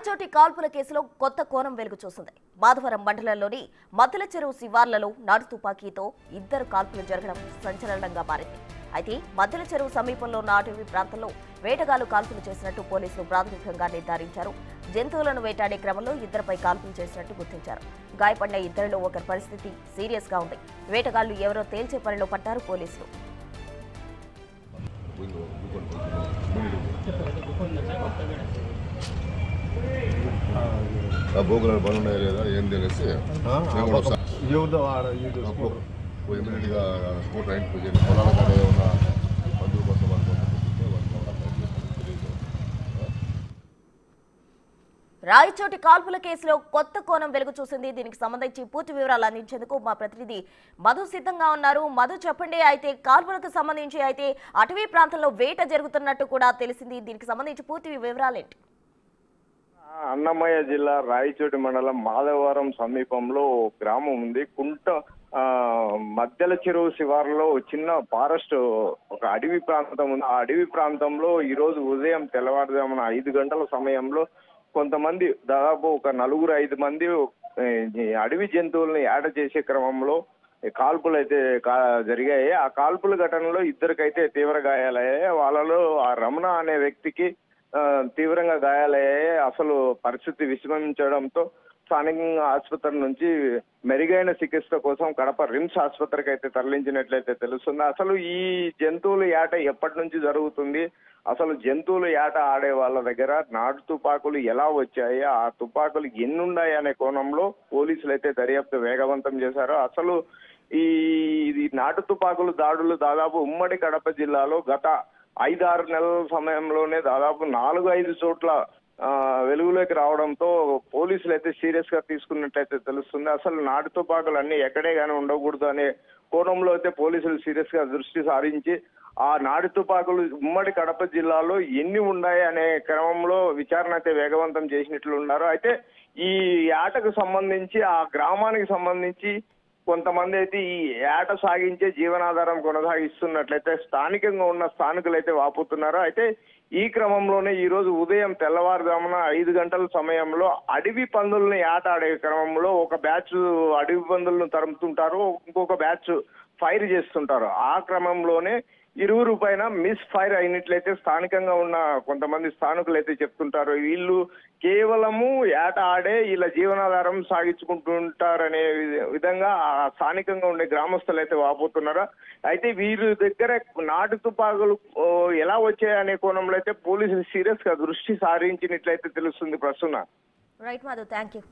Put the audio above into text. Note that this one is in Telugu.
రాయచోటి కాల్పుల కేసులో కొత్త కోణం వెలుగు చూసింది. మాధవరం మండలంలోని మద్దల చెరువు శివార్లలో నాటు తుపాకీతో ఇద్దరు కాల్పులు జరగడం సంచలనంగా మారింది. అయితే మద్దల చెరువు సమీపంలో ఉన్న అటవీ ప్రాంతంలో వేటగాళ్లు కాల్పులు చేసినట్టు పోలీసులు ప్రాథమికంగా నిర్ధారించారు. జంతువులను వేటాడే క్రమంలో ఇద్దరిపై కాల్పులు చేసినట్టు గుర్తించారు. గాయపడిన ఇద్దరిలో ఒకరి పరిస్థితి సీరియస్ గా ఉంది. వేటగాళ్లు ఎవరో తేల్చే పనిలో పట్టారు పోలీసులు. భోగులు పనున్నాయి లేదా ఏం తెలిసి ఇమీడియట్గా స్పోర్ట్ రైన్ పొలాల కాడ ఏమన్నా బంధువుల కోసం రాయచోటి కాల్పుల కేసులో కొత్త కోణం వెలుగు చూసింది. దీనికి సంబంధించి పూర్తి వివరాలు అందించేందుకు మా ప్రతినిధి మధు సిద్ధంగా ఉన్నారు. మధు, చెప్పండి. అయితే కాల్పులకు సంబంధించి అయితే అటవీ ప్రాంతంలో వేట జరుగుతున్నట్టు కూడా తెలిసింది. దీనికి సంబంధించి పూర్తి వివరాలేంటి? అన్నమయ్య జిల్లా రాయచోటి మండలం మాధవరం సమీపంలో గ్రామం ఉంది. కుంట మద్దెల చెరువు శివారులో చిన్న ఫారెస్ట్ ఒక అడవి ప్రాంతం ఉంది. ఆ అడవి ప్రాంతంలో ఈ రోజు ఉదయం తెల్లవారుజామున 5 గంటల సమయంలో కొంతమంది దాదాపు ఒక 4-5 మంది అడవి జంతువుల్ని ఏట చేసే క్రమంలో కాల్పులు అయితే జరిగాయి. ఆ కాల్పుల ఘటనలో ఇద్దరికైతే తీవ్ర గాయాలయ్యాయి. వాళ్ళలో ఆ రమణ అనే వ్యక్తికి తీవ్రంగా గాయాలయ్యాయి. అసలు పరిస్థితి విషమించడంతో స్థానికంగా ఆసుపత్రి నుంచి మెరుగైన చికిత్స కోసం కడప రిమ్స్ ఆసుపత్రికి అయితే తరలించినట్లయితే తెలుస్తుంది. అసలు ఈ జంతువుల ఏట ఎప్పటి నుంచి జరుగుతుంది, అసలు జంతువుల ఏట ఆడే వాళ్ళ దగ్గర నాటు తుపాకులు ఎలా వచ్చాయి, ఆ తుపాకులు ఎన్నున్నాయి అనే కోణంలో పోలీసులు అయితే దర్యాప్తు వేగవంతం చేశారు. అసలు ఈ నాటు తుపాకులు దాడులు దాదాపు ఉమ్మడి కడప జిల్లాలో గత 5-6 నెలల సమయంలోనే దాదాపు 4-5 చోట్ల వెలుగులోకి రావడంతో పోలీసులు అయితే సీరియస్ గా తీసుకున్నట్లయితే తెలుస్తుంది. అసలు నాటు తుపాకులు అన్ని ఎక్కడే కానీ ఉండకూడదు అనే కోణంలో అయితే పోలీసులు సీరియస్ గా దృష్టి సారించి ఆ నాటు తుపాకులు ఉమ్మడి కడప జిల్లాలో ఎన్ని ఉన్నాయి అనే క్రమంలో విచారణ అయితే వేగవంతం చేసినట్లు ఉన్నారు. అయితే ఈ ఆటకు సంబంధించి ఆ గ్రామానికి సంబంధించి కొంతమంది అయితే ఈ ఏట సాగించే జీవనాధారం కొనసాగిస్తున్నట్లయితే స్థానికంగా ఉన్న స్థానికులు అయితే వాపోతున్నారు. అయితే ఈ క్రమంలోనే ఈ రోజు ఉదయం తెల్లవారుజామున 5 గంటల సమయంలో అడవి పందుల్ని ఏట ఆడే క్రమంలో ఒక బ్యాచ్ అడవి పందులను తరుముతుంటారు, ఇంకొక బ్యాచ్ ఫైర్ చేస్తుంటారు. ఆ క్రమంలోనే ఇరువురు పైన మిస్ ఫైర్ అయినట్లయితే స్థానికంగా ఉన్న కొంతమంది స్థానికులు అయితే చెప్తుంటారు. వీళ్ళు కేవలము ఏట ఆడే ఇలా జీవనాధారం సాగించుకుంటుంటారనే విధంగా స్థానికంగా ఉండే గ్రామస్తులు అయితే వాపోతున్నారు. అయితే వీరి దగ్గర నాటు తుపాకులు ఎలా వచ్చాయనే కోణంలో అయితే పోలీసులు సీరియస్ గా దృష్టి సారించినట్లయితే తెలుస్తుంది. ప్రస్తుతం రైట్ మాధవ్, థ్యాంక్ యూ.